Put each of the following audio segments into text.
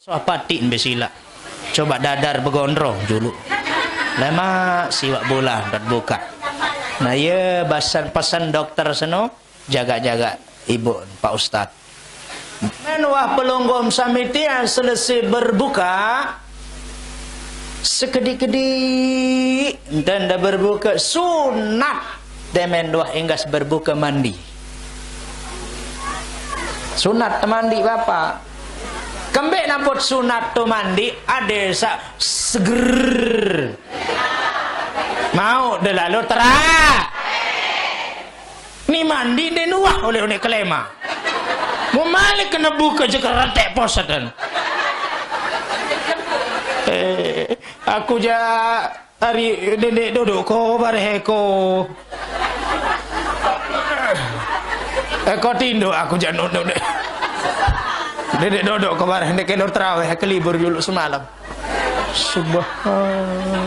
Sopatin besila. Coba dadar begondrong dulu. Lama siwak bola dot buka. Nah ya pesan dokter seno jaga-jaga ibu Pak Ustad. Menwah pelonggom samiti yang selesai berbuka sekedi-kedi dan dah berbuka sunat demen dua enggas berbuka mandi. Sunat mandi bapak. Kembek napot sunat tu mandi ada seger. Mau dah lalu terak. Ni mandi dia nuah oleh kelema. Mau malik kena buka je kerantek posadan. Aku ja hari dedek duduk ko bareheko. Kau tindu aku ja nunduk dek. Dedek duduk kemarin, dedek kedor terawih, kelibur dulu semalam. Subhanallah.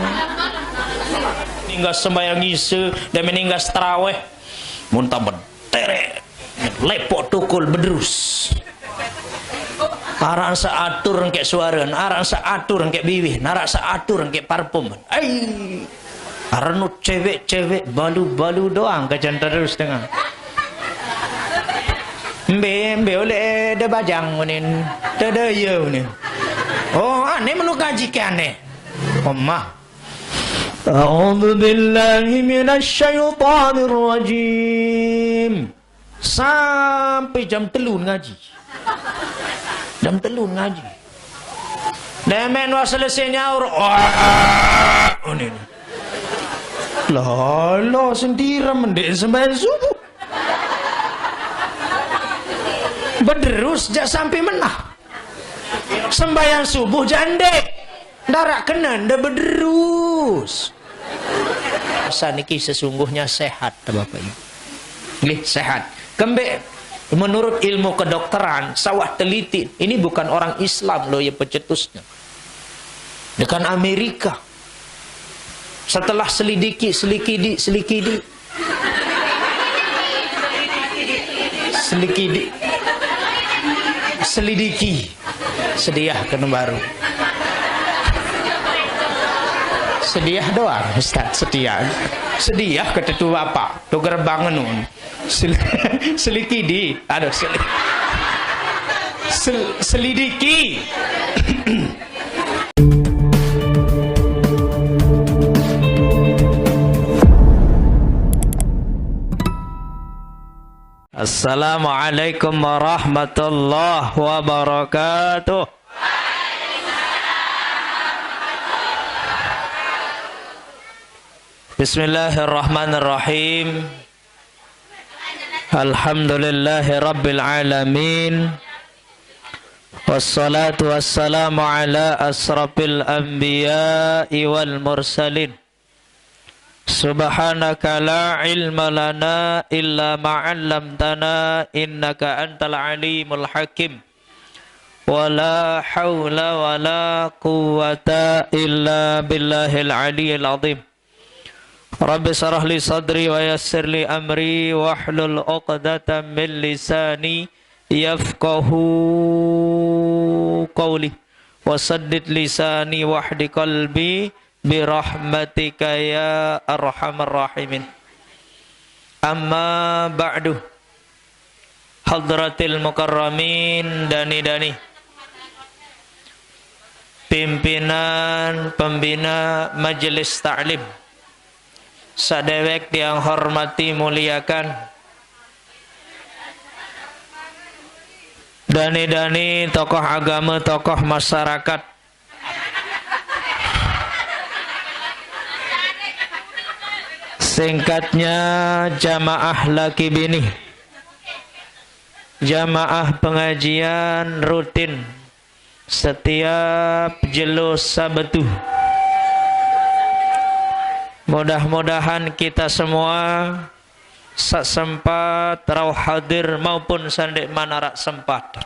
Ninggas sembahyang isu, dan meninggas terawih. Muntah berterek, lepok tukul bedrus. Arang seatur kayak suara, arang seatur kayak biwih, narak seatur kayak parfum. Arang cewek-cewek balu-balu doang kacan terus dengan. Mbe oleh de bajang unin de ye unin. Oh aneh menu kaji ke aneh. Omah. A'udzu billahi minasyaitonir rajim. Sampai jam 3 ngaji. Jam 3 ngaji. Demen wa selesai nyaur. Unin. Lolo sendiri mendek sembahyang subuh. Berderus jak sampai menah. Sembahyang subuh jandek. Darak kena nda berderus. Pesan niki sesungguhnya sehat Bapak Ibu. Nggih sehat. Kembek menurut ilmu kedokteran sawah teliti ini bukan orang Islam loh ya pecetusnya. Dekan Amerika. Setelah selidiki selidiki sediah kena baru sediah doang Ustaz sediah kata tu bapak tu gerbang nun selikidi aduh selidiki. Assalamualaikum warahmatullahi wabarakatuh. Bismillahirrahmanirrahim. Alhamdulillahi rabbil alamin. Wassalatu wassalamu ala asrafil anbiya'i wal mursalin. Subhanaka la ilma lana illa ma'allamtana innaka antal alimul hakim. Wa la hawla wa la quwwata illa billahil aliyyil azim. Rabbi sarah li sadri wa yassir li amri wa hlul uqdatan min lisani yafqahu qawli wa saddid lisani wahdi qalbi birahmatika ya arhamar rahimin. Amma ba'du. Hadratil mukarramin dani pimpinan pembina majelis ta'lim sadewek yang hormati muliakan, dani tokoh agama, tokoh masyarakat, singkatnya jamaah laki bini, jamaah pengajian rutin setiap jelus Sabtu. Mudah-mudahan kita semua sak sempat rauh hadir maupun sandek manarak sempat.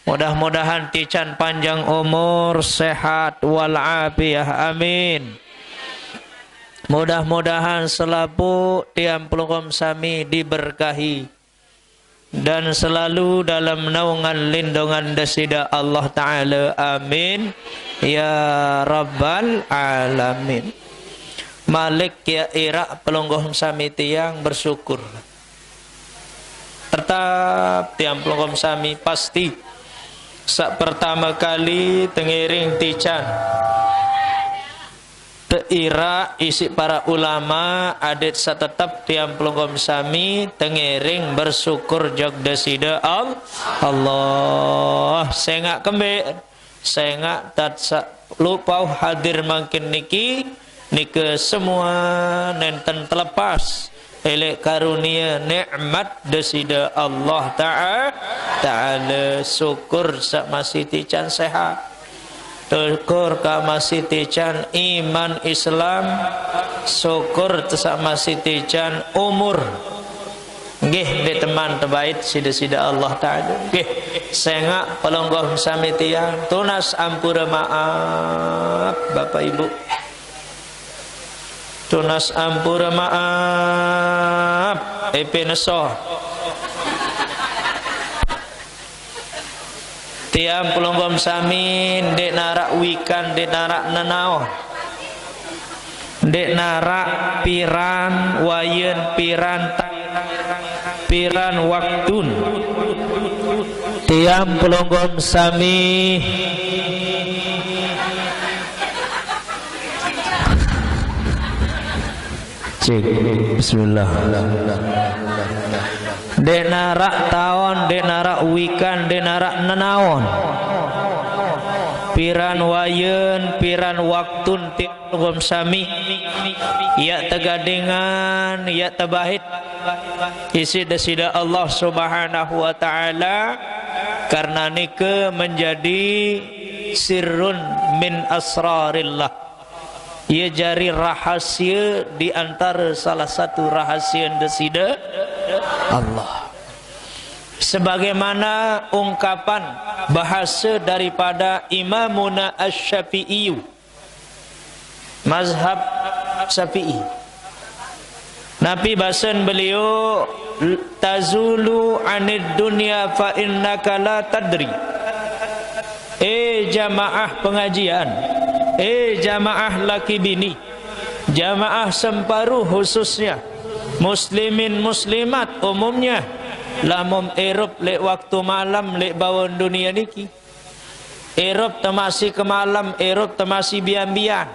Mudah-mudahan tican panjang umur, sehat walafiat, amin. Mudah-mudahan selalu tiang pelungkom sami diberkahi dan selalu dalam naungan lindungan desida Allah Ta'ala. Amin ya rabbal alamin. Malik ya Irak pelonggoh sami tiang bersyukur. Tetap tiang pelonggoh sami pasti sak pertama kali tengiring tican Irak isi para ulama adet satetap tiang pelonggom sami tengiring bersyukur jog desida Allah. Saya ngak kembe, saya ngak tatsa lupa hadir makin niki semua nenten terlepas elek karunia nikmat desida Allah Ta'ala. Syukur sak masih tican sehat, syukur ka masih tican iman Islam, syukur sak masih tican umur. Nggih de teman terbaik sida-sida Allah Ta'ala. Nggih sengak pelonggoh sami tiang tunas ampura maaf Bapak Ibu. Tunas ampura maaf neso. Tiang pelonggom samin dek narak wikan, dek narak nenao, dek narak piran wayen, piran waktun. Tiang pelonggom sami cek bismillah. Dek narak tawon, dek narak wikan, dek narak nenaon, piran wayen, piran waktun tiang sami ya tegadengan, ya tabahit isi desida Allah Subhanahu wa Ta'ala. Karena nike menjadi sirrun min asrarillah, ia jari rahasia di antara salah satu rahasia desida Allah. Sebagaimana ungkapan bahasa daripada Imamuna Asy-Syafi'i, mazhab Syafi'i. Nabi bahasan beliau, tazulu anid dunya fa innaka la tadri. Jamaah pengajian, jamaah laki bini, jamaah semparuh khususnya, muslimin muslimat umumnya, lamum Eropa lek waktu malam lek bawon dunia niki. Eropa temasi ke malam, Eropa temasi bian-bian.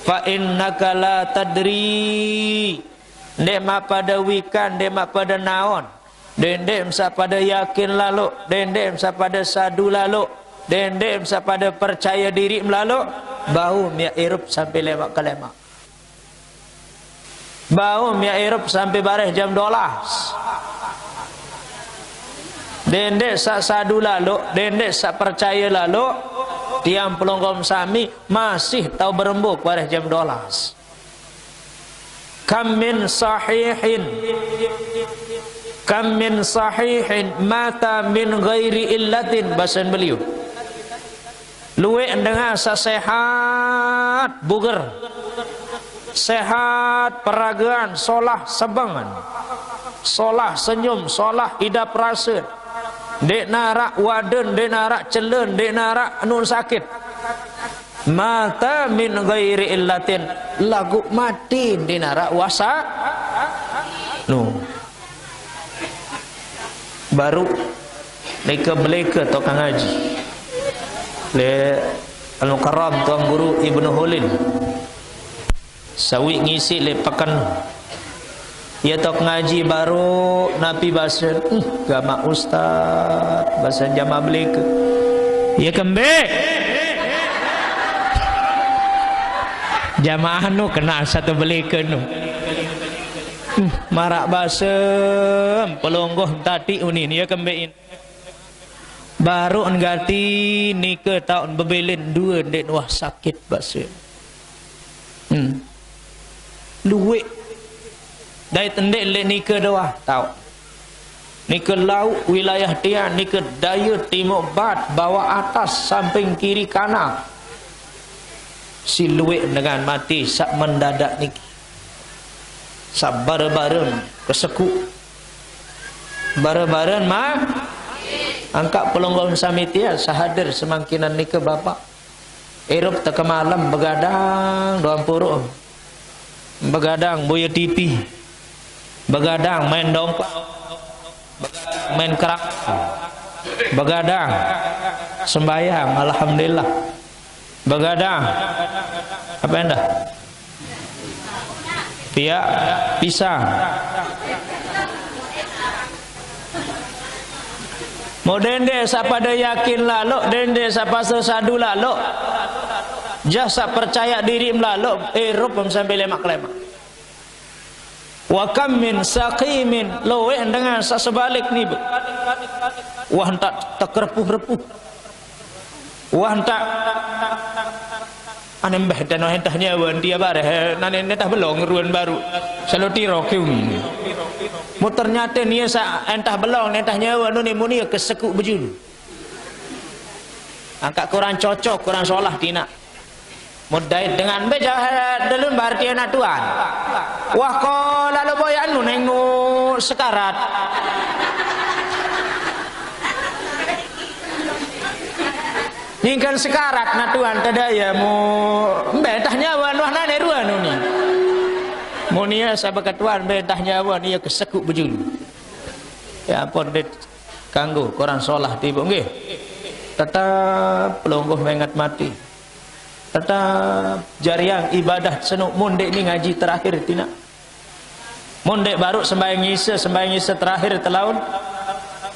Fa innaka la tadri. Ndek mak pada wikan, ndek mak pada naon, ndek msa pada yakin lalu, ndek msa pada sadu lalu, ndek msa pada percaya diri melalu, bau mia Eropa sampai lemak ke lemak. Bau mia Eropa sampai bareh jam 12. Dendek sak sadu lalu, dendek sak percaya lalu, tiang pelonggom sami masih tahu berembuk bareh jam 12. Kam min sahihin mata min ghairi illatin, bahasan beliau. Luwe dengan sehat buger, sehat peragaan, solah sebangan, solah senyum, solah idap rasa, dek narak waden, dek narak celen, dek narak nun sakit. Mata min ghairi illatin, lagu mati dek narak wasa. Baru mereka beleka tukang ngaji le Al-Mukarram tuan guru Ibnu Hulil sawi ngisi le pakan ya tok ngaji baru nabi bahasa gama ustaz bahasa jamaah beleka ya kembe jamaah nu kena satu beleka nu marak basem pelonggoh tadi unin ya kembein baru ngati nikah tahun bebelin dua dek wah sakit basem duit dari tendek le nikah doa tahu nikah laut wilayah dia nikah daya timur barat bawah atas samping kiri kanan siluet dengan mati sak mendadak niki sabar bareng kesekuk Bara-baran mah angkat pelonggon samitia sahadir semangkinan ni ke bapak. Erup teka malam begadang doang puruk. Begadang boya TV. Begadang main dongkak. Main kerak. Begadang sembahyang alhamdulillah. Begadang apa anda? Piak pisang. Mau dende siapa ada yakin lalu, dende siapa sesadu lalu, jasa percaya diri melaluk, rup sampai lemak-lemak. Wa kam min saqimin, loe dengan sebalik ni. Wah tak terkerepuh-repuh. Wah tak ane mbah dan entahnya wan dia bare, nane entah belong ruan baru. Selalu tiro kiu ni. Mu ternyata ni sa entah belong entah nyawa ni muni kesekuk bejul. Angkat kurang cocok, kurang solah tina. Mudai dengan beja delun barti anak tuan. Wah ko lalu boyan nu nengu sekarat. Ningkan sekarat na tuan tadaya mu betah nyawa nu nane ruan ni. Munia sahabat tuan betah nyawa ni kesekuk bejul. Ya ampun det kanggo korang solah tiba nggih. Tetap pelonggoh mengat mati. Tetap jariang ibadah senuk mondek ni ngaji terakhir tina. Mondek baru sembahyang isa terakhir telaun.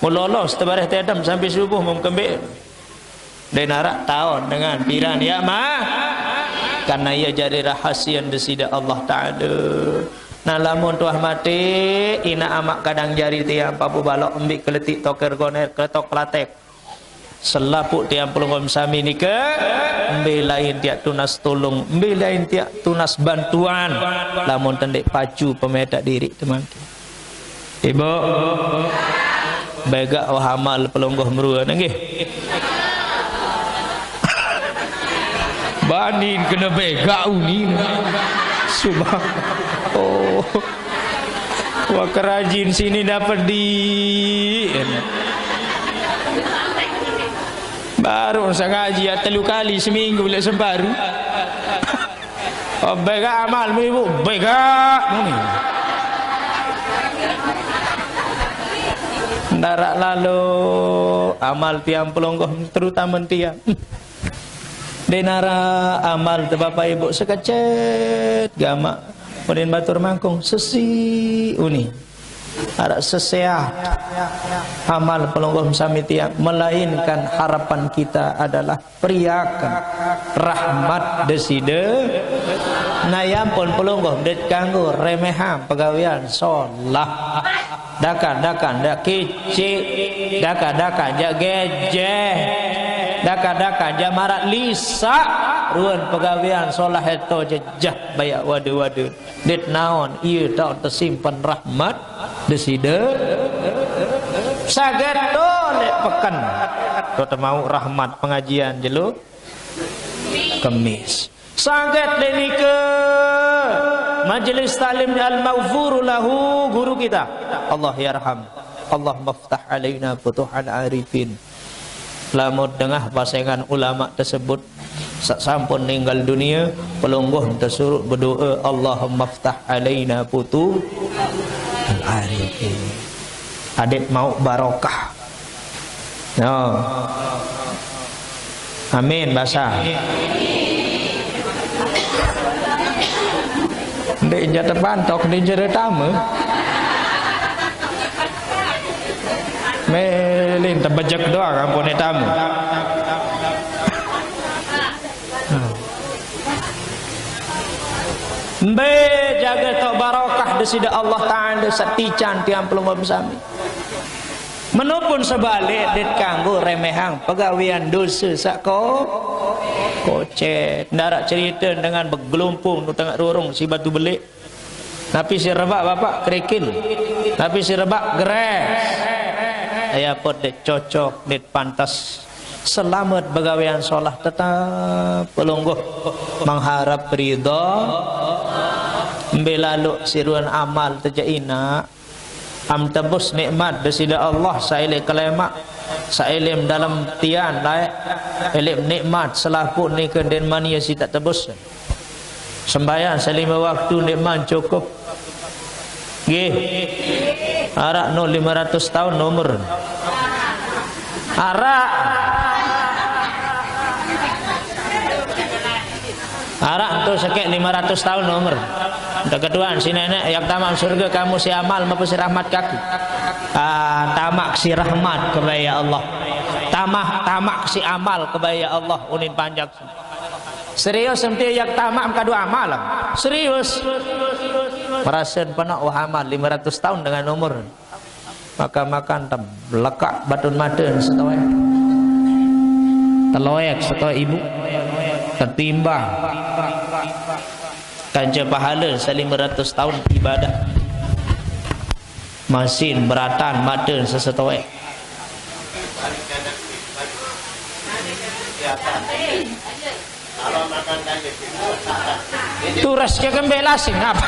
Mulolos tebareh tedam sampai subuh mengkembik. Denarak tahun dengan piran ya mah. Karena ia jadi rahasia desida Allah Ta'ala. Nah lamun tuah mati ina amak kadang jari tiang papu balok embik keletik toker goner keletok kelatek selapuk tiang pelungom sami ni ke embi lain tiak tunas tolong embi lain tiak tunas bantuan lamun tendek pacu pemedak diri teman ibu begak wahamal pelunggoh merua nggih banin kena begau ni subhan oh wah kerajin sini dapat di baru saya ngaji ya 3 kali seminggu boleh sembaru oh begak amal ibu begak ni ndarak lalu amal tiang pelonggoh terutama tiang denara amal te bapak ibu sekecet gama kemudian batur mangkung sesi uni ada seseah amal pelonggoh sami tiang melainkan harapan kita adalah periakan rahmat deside nayampun pelonggoh det kanggo remeham pegawaian solah dakan dak kece dakan jak gejeh dakan jamarat lisa ruan pegawaian solah eto jejah bayak wade det naon ieu taon tersimpan rahmat deside sageto lek pekan to mau rahmat pengajian jelu kemis saget denike majelis talim al-maghfur lahu guru kita Allah yarham Allah maftah alaina futuhan arifin lamun dengah pasengan ulama tersebut sampun ninggal dunia pelungguh tersuruh berdoa Allahumma ftah alaina futuh al-arifin adik mau barokah no. Amin bahasa ndek jatuh pantok di jere tamu melin tebejek doang ampun tamu mbe jaga tok barokah desida Allah Ta'ala satican tiang pelumam sami menupun sebalik dit kanggo remehang pegawaian dosa sakko kocet ndarak cerita dengan bergelumpung nu tengah rurung si batu belik tapi si rebak bapak kerikil tapi si rebak gres aya pot det cocok det pantas selamat pegawaian solah tetap pelungguh mengharap ridha mbelalu siruan amal tejaina am tebus nikmat desida Allah saile kelemak sailim dalam tian laik elim nikmat selaku ni ke den mania si tak tebus sembahyang selima waktu nikmat cukup nggih arak no 500 tahun nomor arak tu sekek 500 tahun nomor. Untuk kedua si nenek yang tamak surga kamu si amal maupun si rahmat kaki. Tamak si rahmat kebaya Allah. Tamak si amal kebaya Allah unin panjang. Serius senti yang tamak kedua amal. Serius. Perasan penak wah amal 500 tahun dengan umur. Maka makan tam lekak batun maden setawai. Teloek setawai ibu. Tertimbang kanca pahala 500 tahun ibadah masin beratan maden sesetawai turas ke kembelasin apa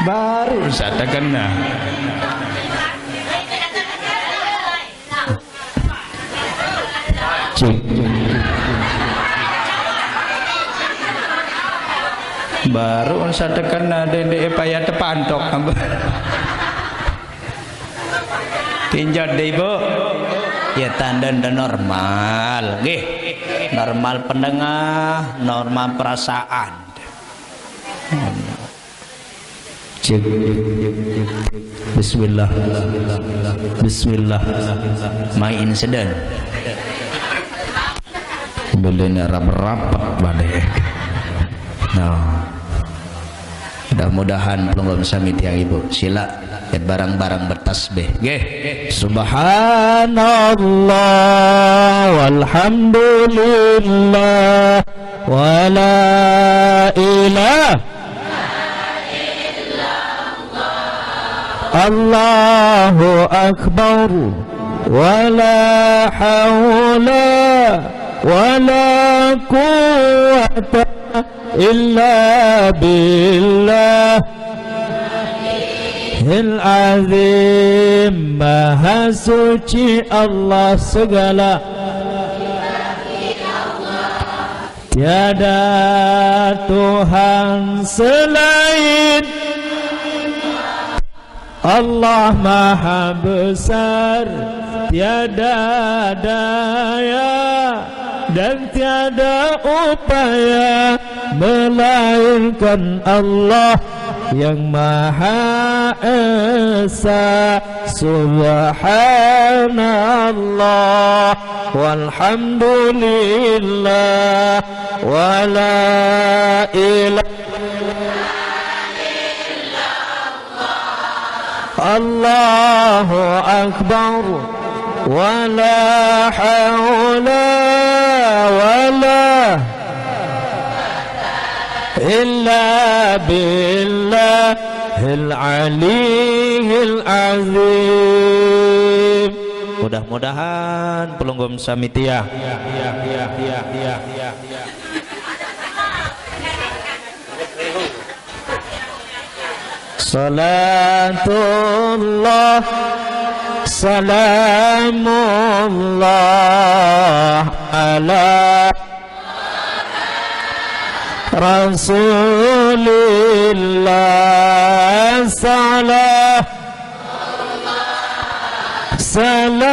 baru saya kena baru saya kena dende payah tepantok tinjau deh ibu ya tanda normal nggih normal pendengar normal perasaan Bismillah Bismillah main sedang belenya rapat badai nah mudah-mudahan pelunggul sami tiang ibu sila barang-barang bertasbih nggih subhanallah walhamdulillah wala ilaha Allahu Akbar wala hawla wala quwwata illa billah al-azim maha suci Allah segala tiada Tuhan selain Allah maha besar tiada daya dan tiada upaya melainkan Allah yang maha esa subhanallah walhamdulillah wala ilaha Allahu Akbar wala hawla wala illa billahil aliyyil azim. Mudah-mudahan pelunggum samitia salatullah salamullah ala rasulillah salamullah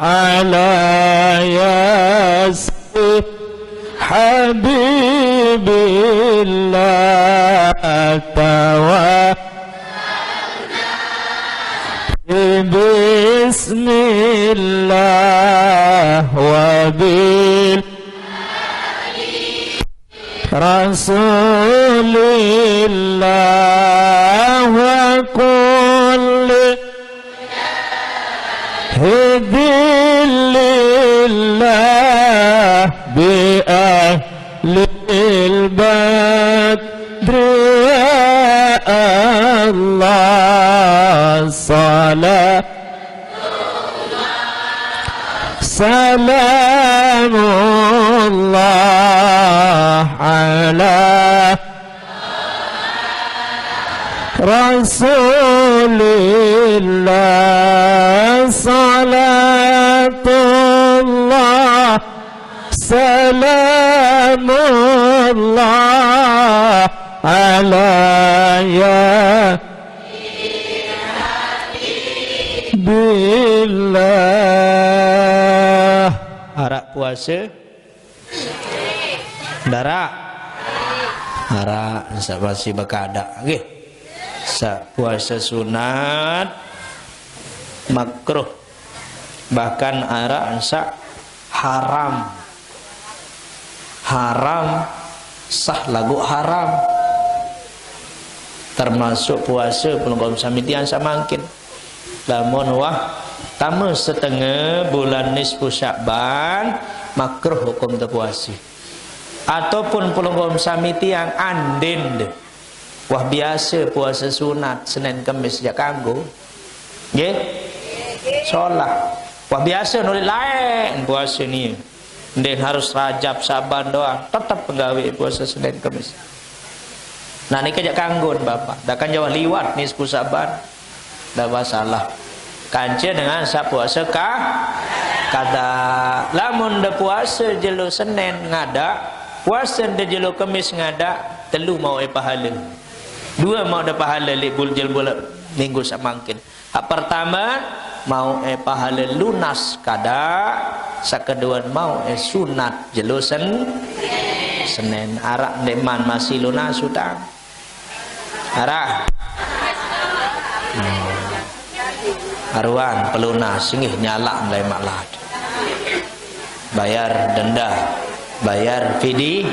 ala yasir habibillah bismillah wa bil rasulillah wa kulli hidilillah bi ahlil bait Salamullah ala Rasulillah. Salatullah salamullah ala ya billah. Arak puasa darak arak masih berkada okay. Puasa sunat makruh, bahkan arak haram sah lagu haram, termasuk puasa pelengkap samitian samangkin. Lamun wah tamu setengah bulan nisfu Sya'ban makruh hukum terpuasi. Ataupun pelengkap samitian andin deh. Wah biasa puasa sunat Senin Kamis jak kanggo. Nggih. Salat. Wah biasa nulis lain puasa ni. Ndek harus Rajab Saban doang, tetap penggawe puasa Senin Kamis. Nah ni kejak kanggo Bapak. Dah kan jauh liwat ni 10 Saban. Dah masalah. Kanca dengan sak puasa kada. Lamun dah puasa jelo Senin ngada, puasa dah jelo Kamis ngada, telu mau pahala. Dua mau ada pahala libul jelbul minggu samangkin. Hak pertama mau pahala lunas kada, sakeduan mau sunat jelo Senin. Arak deman masih lunas utang. Arak. Aruan pelunas nggih nyala mulai maklad. Bayar denda, bayar fidyah.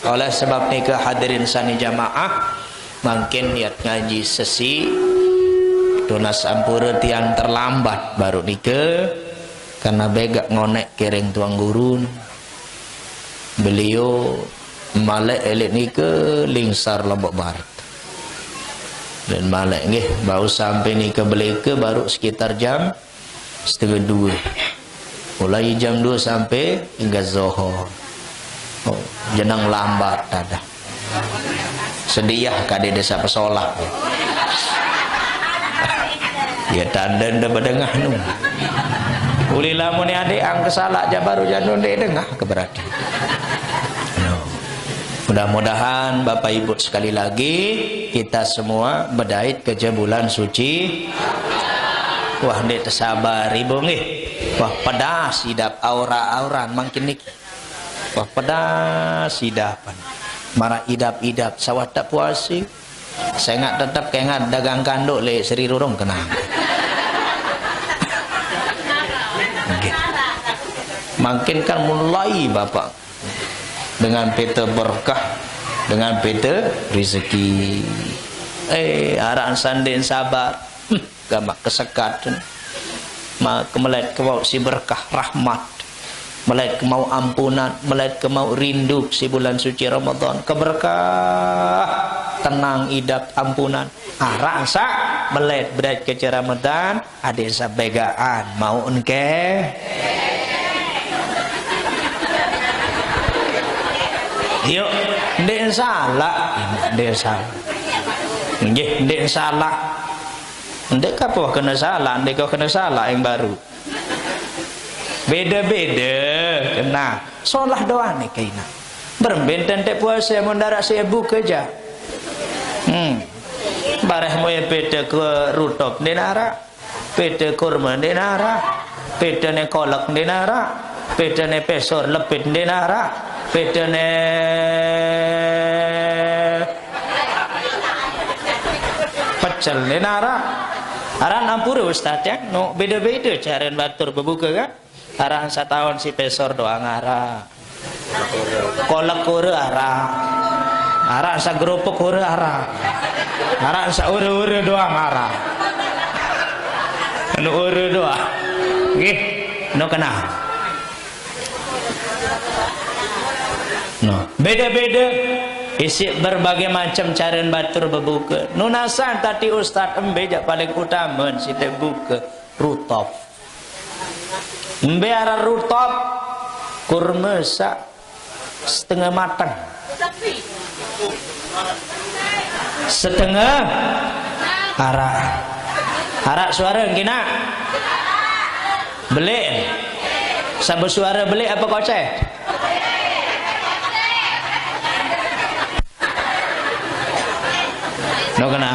Oleh sebab ni hadirin sani jamaah mungkin niat ngaji sesi tunas ampura tiang terlambat baru nikah karena begak ngonek kering tuang gurun. Beliau malek elit nikah lingsar Lombok Barat. Dan malek nggih baru sampai nikah beleka baru sekitar jam 1:30. Mulai jam 2 sampai hingga zuhur. Oh, jenang lambat tada. Sedih kade desa pesolak. Ya tanda nda bedengah nu. Uli lamun adik ang kesalak ja baru janun dek dengah keberati. Mudah-mudahan Bapak Ibu sekali lagi kita semua berdait ke bulan suci. Wah dek tersabar ibu nggih. Wah pedas idap aura-auran makin niki. Wah pedas idapan. Marah idap-idap sawat tak puasi. Saya nggak tetap kengat dagang kanduk le Seri Rurung kenang. Okay. Makin kan mulai Bapak dengan peta berkah, dengan peta rezeki. Arahan sandin sabar. Gamak kesekat. Kemelet kebau si berkah rahmat. Melait ke mau ampunan, melait ke mau rindu si bulan suci Ramadan. Keberkah, tenang idap ampunan. Rasa melait berat ke Ramadan, ada sabegaan mau enke. Yuk, ndek salah, ndek salah. Nggih, ndek salah. Ndek apa kena salah, ndek kau kena salah yang baru. Beda-beda kena solah doa nih kaina berbenten tak puasa mendarat saya buka aja bareh mo ya beda ke rutop denara beda kurma denara beda ne kolak denara beda ne pesor lepit denara beda ne pecel denara aran ampura ustaz ya no beda-beda cara batur berbuka kan. Arahan setahun si pesor doang arah, kolak kore arah, arahan sa gerupuk kore arah, arahan sa ure doang arah, anu ure doang, gih, no kena, no beda-beda, isi berbagai macam cara batur berbuka, nunasan tadi ustad embejak paling utama si terbuka rutop. Biar rutop kurma setengah matang. Setengah arak suara kena beli sabu suara beli apa kocek no kena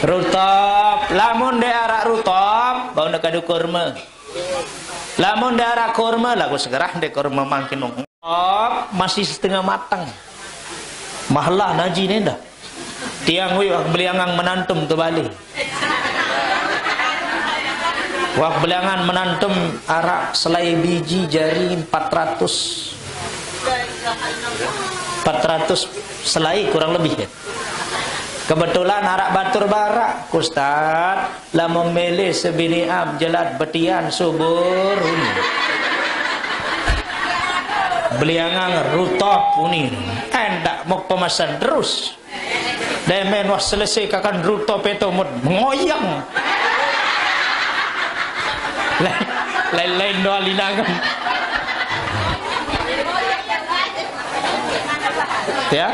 rutop lamun de arak rutop bau nak kadu kurma lamun de arak kurma lagu segerah de kurma makin masih setengah matang mahalah naji nenda tiang wi wak beliangang menantum tu balik wak beliangan menantum arak selai biji jari 400 selai kurang lebih ya. Kebetulan arak batur barak Ustaz lah memilih sebini am jelat betian subur beliangang rutop ini hendak mau pemasan terus demen wah selesai kakan rutop itu mengoyang lain doa linangan ya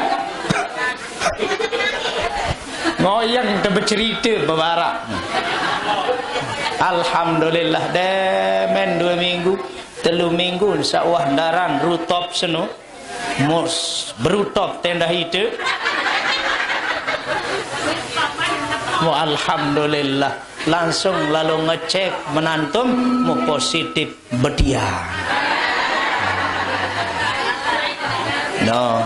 ngoyang kita bercerita bebarak alhamdulillah demen 2 minggu 3 minggu insyaAllah daran rutop seno mus berutop tenda itu alhamdulillah langsung lalu ngecek menantum mau positif betiang no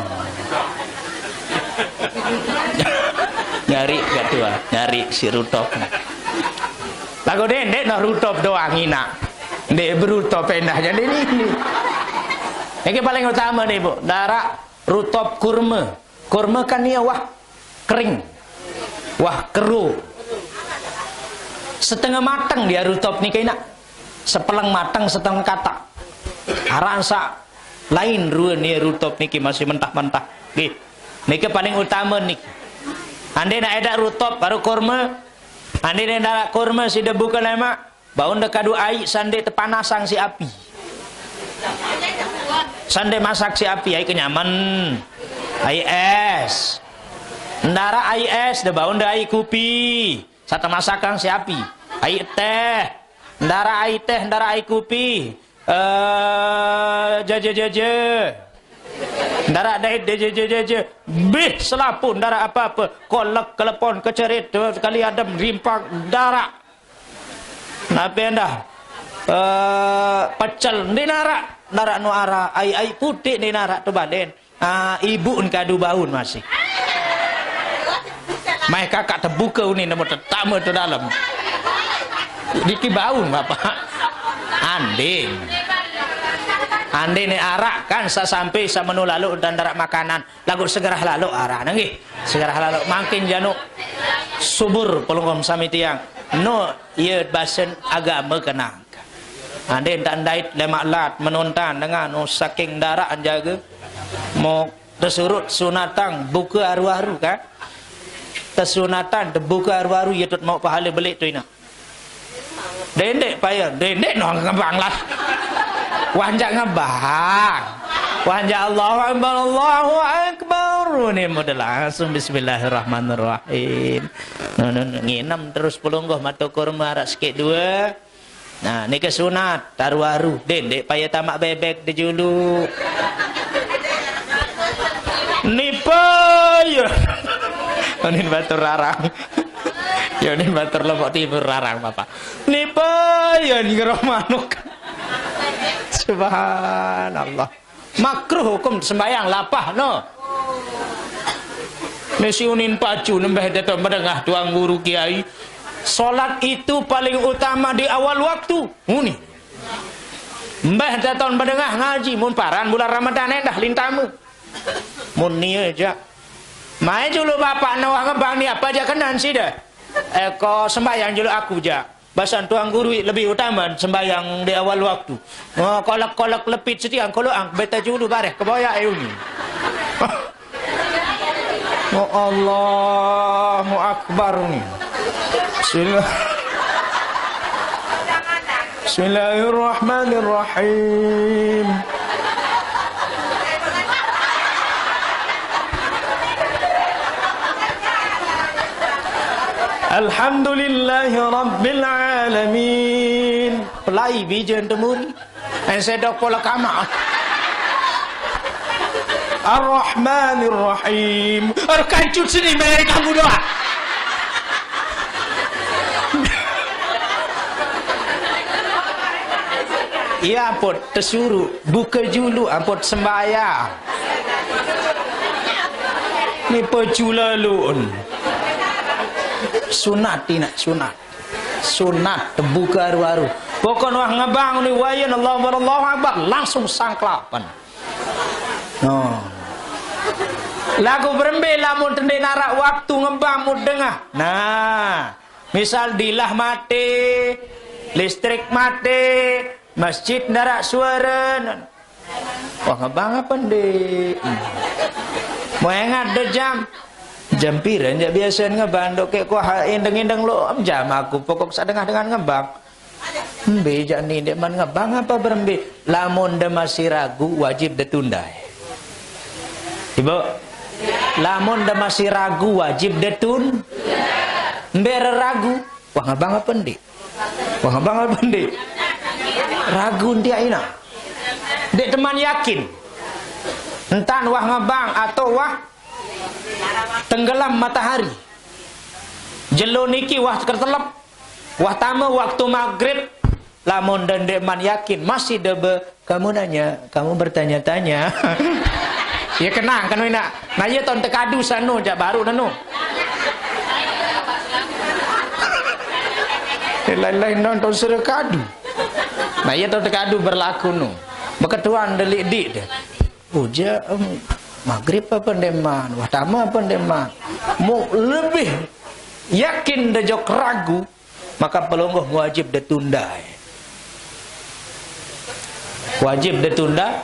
nyari gak tua nyari si rutop lagu dendek no rutop doang ina dek berutop endah jadi ini yang paling utama nih bu darah rutop kurma kan dia wah kering wah keruh setengah matang dia rutop nih kayaknya sepelang matang setengah kata rasa lain ruan nih rutop nih masih mentah-mentah nih paling utama nih ande nak ada rutop baru kurma ande nak kurma si debu kalema bau ndak kadu ai sande tepanasang si api sande masak si api ai kenyaman ai es ndara ai es de bau ndak ai kopi sata masakan si api ai teh ndara ai teh ndara ai kopi jaje ndara dai jaje bih selapun ndara apa-apa kolek kelepon kecerit sekali adem rimpang ndara nape anda pecel di nara nu ara ai putih di nara tu baden ibu kadu baun masih mai kakak terbuka ini nemu tetama tu dalam diki baun bapak anding ni arak kan sampai menu lalu dan darat makanan lagu segerah lalu arak nangih segerah lalu makin januk subur pelungkom sami tiang no ia basen agama kenang ande tandait lemaklat menontan dengan no saking darak jaga mau tersurut sunatang buka aru-aru kan tersunatan buka aru-aru ya tut mau pahala belik tu ina dendek payah dendek no ngabang lah wanjak ngabang wanjak Allahu Akbar ini model langsung bismillahirrahmanirrahim nginam terus pelungguh mata kurma arak sikit 2 nah ni kesunat taru-aru dendek payah tamak bebek di julu ni payah ini batur rarang ya ini batur lombok timur rarang bapak ni payah ni gerah manuk subhanallah makruh hukum sembahyang lapah no nesiunin pacu nembah datang menengah tuang guru kiai solat itu paling utama di awal waktu ini mbah datang menengah ngaji mun paran bulan Ramadan dah lintamu mun ni aja mai dulu bapak nawah ngebang ni apa aja kenan sih dah eko sembahyang dulu aku ja basan tuang guru lebih utama sembahyang di awal waktu kolak lepit setiang kalau ang beta dulu bareh keboya ini oh Allahu Akbar ni Bismillahirrahmanirrahim. Alhamdulillahi Rabbil Alamin. Pelai bijan temuri. Sedok pola kama. Ar-Rahmanir-Rahim. Kancut sini mari kamu doa. Iya ampun, tersuruh buka julu ampun sembahyang. Ni peculalun. Sunat tidak sunat. Sunat terbuka aru-aru. Pokon wah ngebang ni wayan Allahu Akbar langsung sangklapan. No. Lagu berembe lamun tende narak waktu ngebang mu dengah. Nah, misal dilah mati, listrik mati, masjid narak suara. Wah ngebang apa ndek? Mau ingat de jam piran jak biasa ngebang dok kek kuah indeng-indeng lo jam aku pokok sadengah dengan ngebang. Bejak ni dek man ngebang apa berembe? Lamun de masih ragu wajib ditunda. Ibu, lamun de masih ragu wajib ditun. Mbere ragu, wah ngebang apa ndek? Wah ngebang apa ndek? Ragu dia ina. Dek teman yakin. Entan wah ngebang atau wah tenggelam matahari. Jelo niki wah kertelep. Wah tama waktu maghrib. Lamun dan deman yakin masih debe kamu nanya, kamu bertanya-tanya. Ya kenang kan wina. Nah ya ton tekadu sanu jak baru nanu. Lain-lain non ton serekadu. Nah ya ton tekadu berlaku nu. Beketuan delik dik deh. Uja maghrib apa deman, wah tama apa deman. Mau lebih yakin dejok ragu, maka pelonggoh wajib ditunda. Wajib ditunda.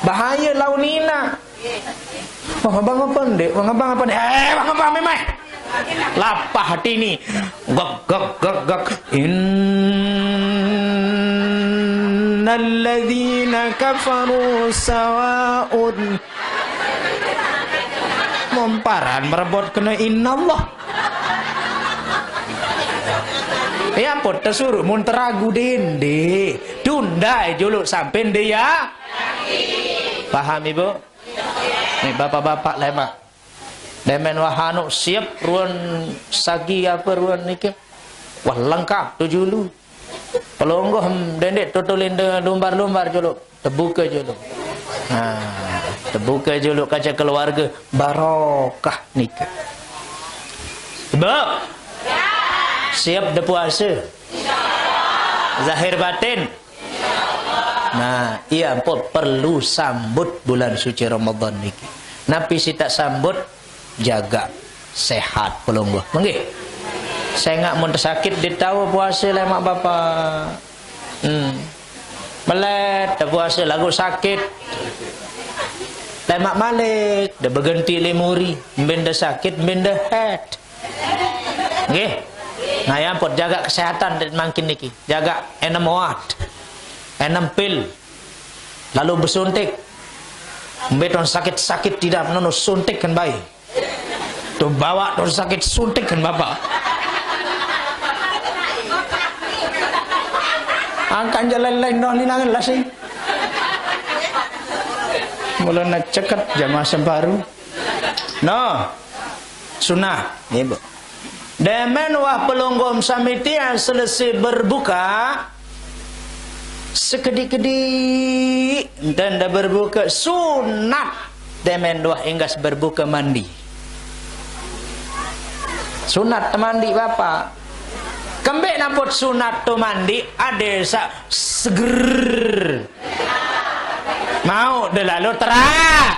Bahaya launina. Wah abang apa ndek? Wah abang apa ndek? Wah abang memang. Lapah hati ini. Gak. Innalladzina kafaru sawa'un. Memparan merebut kena innallah. Ya ampun tersuruh mun teragu dende. Tunda juluk sampai dia. Paham ibu? Nih bapak-bapak lemak. Demen wahanu siap ruan sagi apa ruan niki. Wah lengkap tu julu. Pelonggoh dendek tutulin dengan lumbar-lumbar juluk. Terbuka juluk. Nah, terbuka juluk kaca keluarga barokah nikah. Ibu. Siap de puasa? Zahir batin? Nah, iya ampun perlu sambut bulan suci Ramadan niki. Napi si tak sambut jaga sehat pelonggoh. Menggih. Saya ngak mun sakit ditahu puasa le mak bapak. Melet dah puasa lagu sakit. Lemak malik dah berganti lemuri, benda sakit benda head. Nggih. Nah ya ampun jaga kesehatan makin niki. Jaga 6 watt. 6 pil. Lalu bersuntik. Beton sakit-sakit tidak menunu suntik kan baik. Tuh bawa tuh sakit suntik kan bapak. Angkat jalan lain dah linangan lah sih. Mula nak cekat jamaah sembaru. No. Sunnah. Ni bu. Demen wah pelonggom samiti yang selesai berbuka sekedi-kedi dan dah berbuka sunat demen wah enggas berbuka mandi. Sunat mandi bapak. Kembek nampot sunat tu mandi ada seger. Mau dah lalu terang.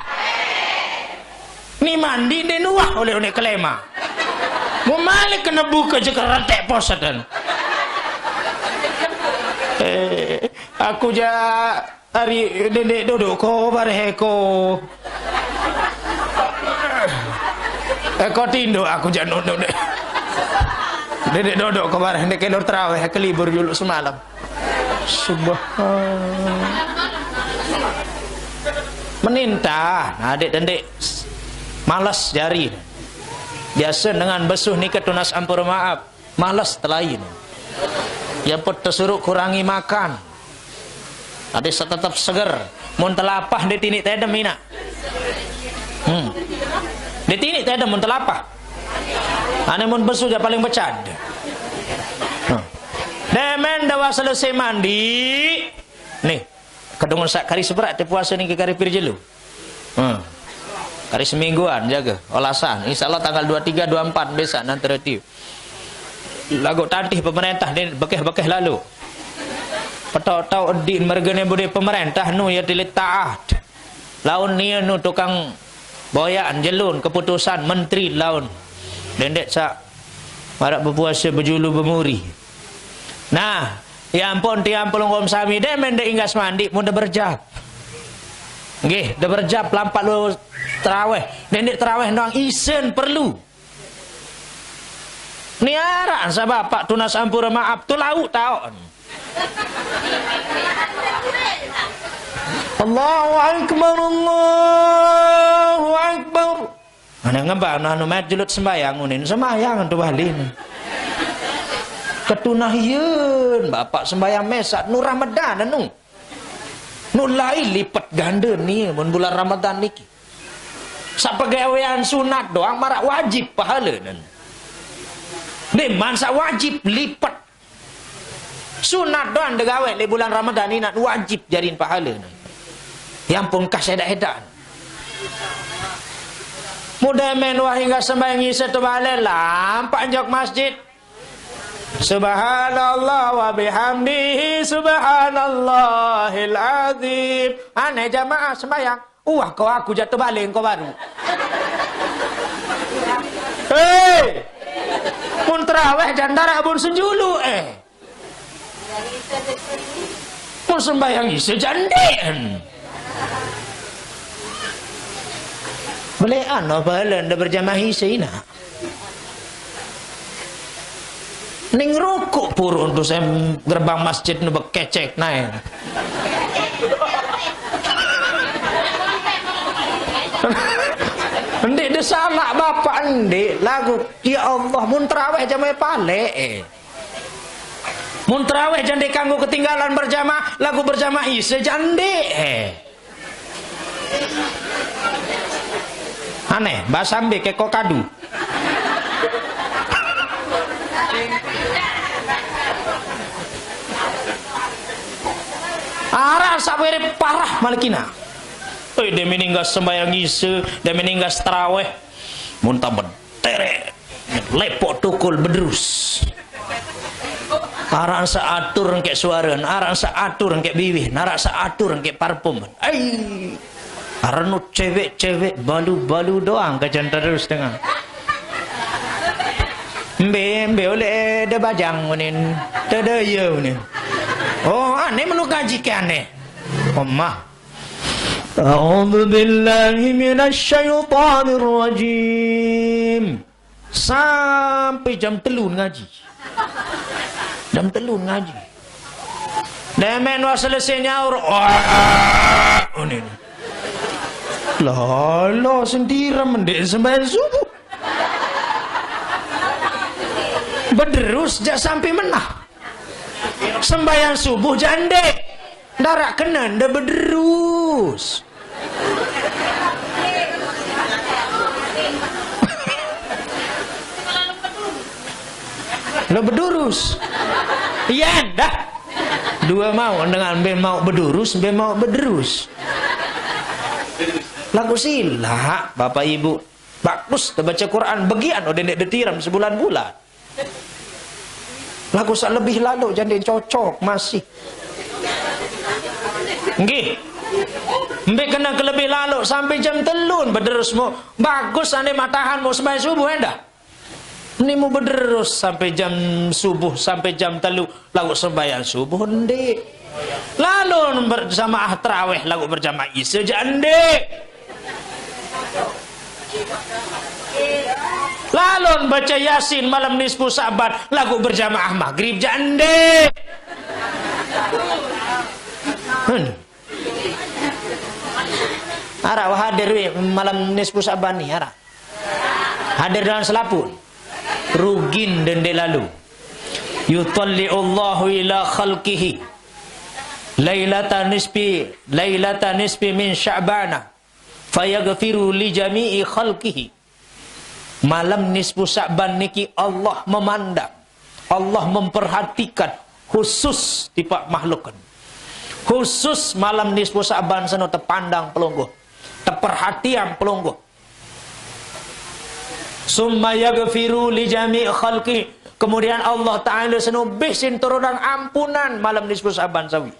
Ni mandi dia nuah oleh kelema. Mau malik kena buka je keratek posadan. Aku ja hari dedek duduk ko bareheko. Eko tindo aku ja duduk dek. Dedek duduk ko bareh dek kelor terawih kelibur dulu semalam. Subhanallah. Menintah, adik dan dek malas jari. Biasa dengan besuh ni ketunas ampun maaf, malas telain. Yang pun tersuruh kurangi makan. Adik tetap seger. Mun telapah dia tinik tedem ina. Dia tinik tedem mun telapah. Ane mun besuh dia paling becad. Demen dawa selesai mandi. Nih, kedungun sak kari seberat te puasa ni ke kari pirjelu. Kari semingguan jaga olasan. Insyaallah tanggal 23 24 besok nanti reti. Lagu tantih pemerintah ni bekeh-bekeh lalu. Petau-tau din mergane bude pemerintah nu ya tilit taat. Laun ni nu tukang boyan jelun keputusan menteri laun. Dendek sak marak berpuasa berjulu bermuri. Nah, ya ampun tiang pelungkom sami demen de inggas mandi mun de berjab. Nggih, de berjab lampat lu tarawih. Dendek tarawih doang isen perlu. Niaran sa bapak tunas ampura maaf tu lauk taon. Allahu akbar, Allahu akbar. Ana ngembang anu majulut sembayang unin sembayang tu balin. Ketunahyeun bapak sembayang mesak nu Ramadan anu. Nu lain lipat ganda ni mun bulan Ramadan niki. Sapagawean sunat doang marak wajib pahala nan. Deman sa wajib lipat. Sunat doang degawe di bulan Ramadan ni nak wajib jarin pahala nan. Yang pun kas edak-edak. Mudah men wah hingga sembahyang isya tu balik lampak jok masjid. Subhanallah wa bihamdihi subhanallahil azim. Aneh jamaah sembahyang. Wah kau aku jatuh balik kau baru. Hei, mun terawih jandara bun senjulu mun sembahyang isya jandien. Boleh ano pahala nda berjamaah isya ina. Ning rukuk purun tu saya gerbang masjid nu bekecek naik. Ndik de salah bapak ndik lagu ya Allah mun tarawih jamaah pale. Mun tarawih jande kanggo ketinggalan berjamaah lagu berjamaah isya jande. Aneh, bahasa ambe ke kokadu. Arah sabere parah malkina. Dia meninggas sembahyang isya, dia meninggas tarawih. Muntah betere, lepok tukul bedrus. Arah saatur engke suaran, arah saatur engke biwih, narak saatur engke parfum. Ai. Arah nu cewek-cewek balu-balu doang kajan terus dengan. Mbe oleh de bajang unin, de ye unin. Oh, aneh menu gaji ke aneh. Omah. A'udzu billahi minasy syaithanir rajim. Sampai jam 3 ngaji. Jam 3 ngaji. Demen wa selesai nyaur. Unin. Lolo sendiri mendek sembahyang subuh. Bederus jak sampai menah. Sembahyang subuh jande. Darak kena nda bederus. Lo bedurus. Iya dah. Dua mau dengan ben mau bedurus, ben mau bederus. Lagu sila bapak ibu bagus baca Quran bagian udah nek detiram sebulan-bulan. Lagu sak lebih lalu jande cocok masih. Nggih. Mbek kena kelebih lalu sampai jam 3 bederus mu. Bagus ane matahan mau sembahyang subuh endah. Ini mau bederus sampai jam subuh sampai jam 3 lagu sembahyang subuh ndek. Lalu bersama tarawih lagu berjamaah isya jande. Lalu baca Yasin malam nisfu Sa'ban lagu berjamaah maghrib jande. Ara hadir malam nisfu Sa'ban ni ara. Hadir dalam selaput. Rugin dende lalu. Yutalli'ullahu ila khalqihi lailata nisfi min Sya'bana fayaghfiru li jami'i khalqihi. Malam nisfu Sa'ban niki Allah memandang, Allah memperhatikan khusus tipe makhlukan. Khusus malam nisfu Sa'ban seno terpandang pelungguh, terperhatian pelungguh. Summa yaghfiru li jami' khalqi. Kemudian Allah Ta'ala seno bisin turunan ampunan malam nisfu Sa'ban sawi.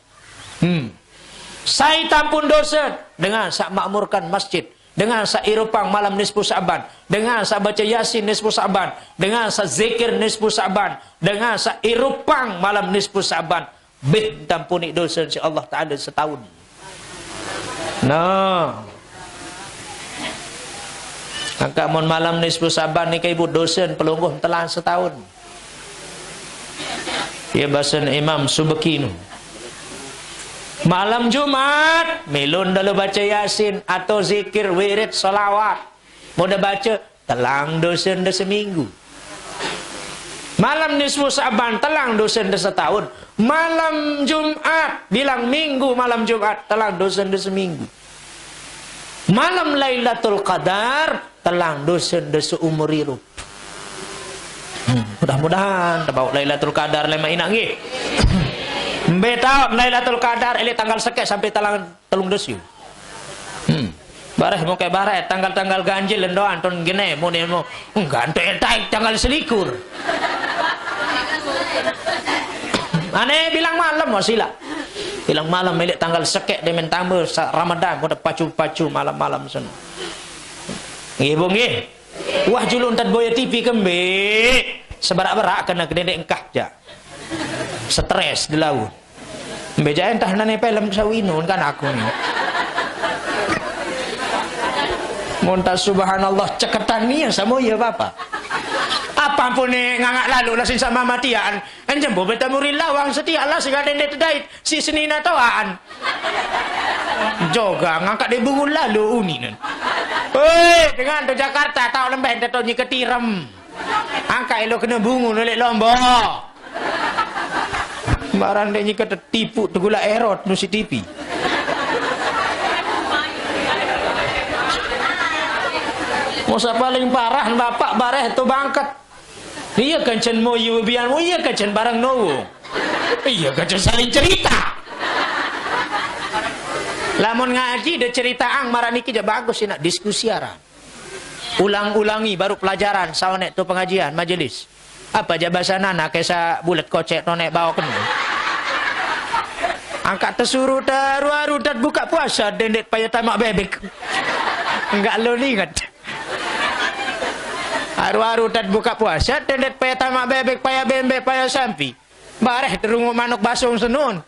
Saya tampun dosa dengan sak makmurkan masjid, dengan sak irupang malam nisfu Sa'ban, dengan sak baca Yasin nisfu Sa'ban, dengan sak zikir nisfu Sa'ban, dengan sak irupang malam nisfu Sa'ban. Bih tampuni dosa si Allah Ta'ala setahun. Nah, angkat mon malam nisfu Sa'ban ni ibu dosa pelungguh telah setahun. Ya bahasa Imam Subki nu. Malam Jumat melun dalu baca Yasin atau zikir wirid salawat. Mudah baca telang dosa seminggu. Malam nisfu Sa'ban telang dosa setahun. Malam Jumat bilang minggu malam Jumat telang dosa seminggu. Malam Lailatul Qadar telang dosa seumur hidup. Mudah-mudahan terbawa Lailatul Qadar lema inak nggih. Betau Lailatul Qadar ele tanggal sekek sampai telung dosa. Bareh mau kayak bareh tanggal-tanggal ganjil lendoan ton gene mau enggak entek tanggal selikur. Ane bilang malam wasila. Bilang malam milik tanggal sekek demen tambah Ramadan mau pacu-pacu malam-malam sana. Nggih Bu nggih. Wah julun tad boya TV kembe. Sebarak-barak kena kedendek engkah ja. Stres di laut. Beja entah nane film sawinun kan aku ni. Muntah subhanallah ceketan ni sama ya Bapak. Apa pun ni ngangak lalu lah sinsa mamatian. Anjam bo betamuri lawang setia lah segaden de tedait si senina tawaan. Joga ngangkat de bungun lalu uni nan. Oi, dengan tu Jakarta tau lembeh de tonyi ketirem. Angkat elo kena bungun oleh Lombok. Barang de nyi kata tipu tegula erot nu si TV. Masa paling parah bapak bareh tu bangkat. Iya kancen moyu bian mo iya kancen barang nowo. Iya kancen saling cerita. Lamun ngaji de cerita ang maraniki je bagus nak diskusi aran. Ulang-ulangi baru pelajaran sawanek tu pengajian majelis. Apa jabasanana kesa bulat kocek nonek bawa kenu. Angkat tersuruh taru-aru dat buka puasa dendet payah tamak bebek. Enggak lo ingat. Aru-aru dat buka puasa dendet payah tamak bebek payah bembek payah sampi. Bareh terungu manuk basung senun.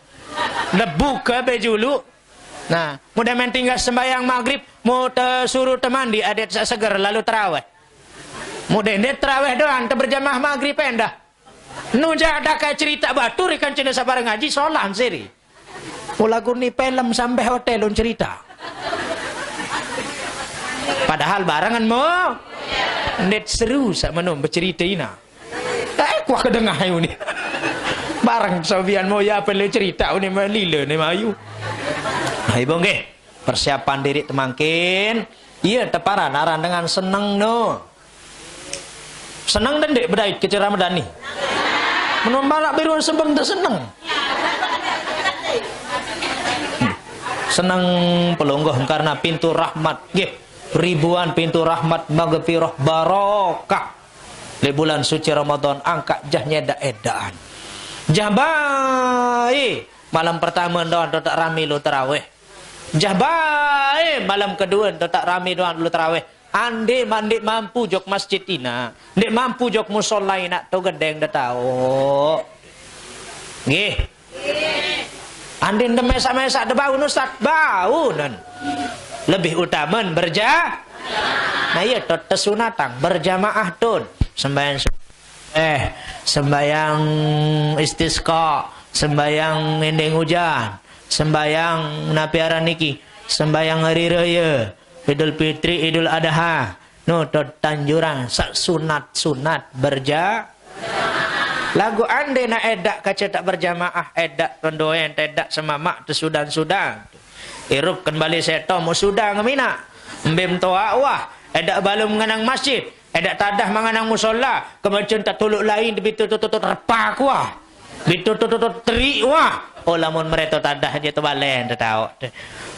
Lebu ke bejulu. Nah, mudah main tinggal sembahyang maghrib mau tersuruh temandi adet seger lalu terawih. Mudah dendet terawih doang berjamaah maghrib endah. Nuja ada kayak cerita batu ikan cina sabar ngaji solan siri. Mulaku ni film sampai hotel cerita. Padahal barangan mo net seru sama nom bercerita ina. Kuah kedengah ayu ni. Barang sobian mo ya perlu cerita ni malila ni mayu. Hai bongge, persiapan diri temangkin. Iya teparan aran dengan seneng no. Seneng dan dek berdait ke Ramadan ni. Menombalak biruan sebang tak seneng. Senang pelungguh karena pintu rahmat nggih ribuan pintu rahmat maghfirah barokah di bulan suci Ramadan angkat jahnya edaan jabai malam pertama doan tak rame lu tarawih jabai malam kedua tak rame doan lu tarawih ande mandi mampu jok masjid ina ndek mampu jok musola ina to gedeng dah tahu nggih andin de mesak-mesak de bau ustaz bau nan lebih utama nah iya tot tesunatang berjamaah tun sembahyang istisqa sembahyang endeng hujan sembayang napiara niki, sembayang hari raya, Idul Fitri, Idul Adha. No, tanjuran sak sunat lagu ande na edak kaca tak berjamaah, edak kondoen, edak semamak tesudan-sudan. Irup kembali seto mau sudah ngemina. Mbem toa wah, edak balum mengenang masjid, edak tadah mengenang musola, kemudian tak tuluk lain begitu tutut repak wah. Begitu tutut terik wah. Oh lamun mereka tadah dia tu balen tu tahu.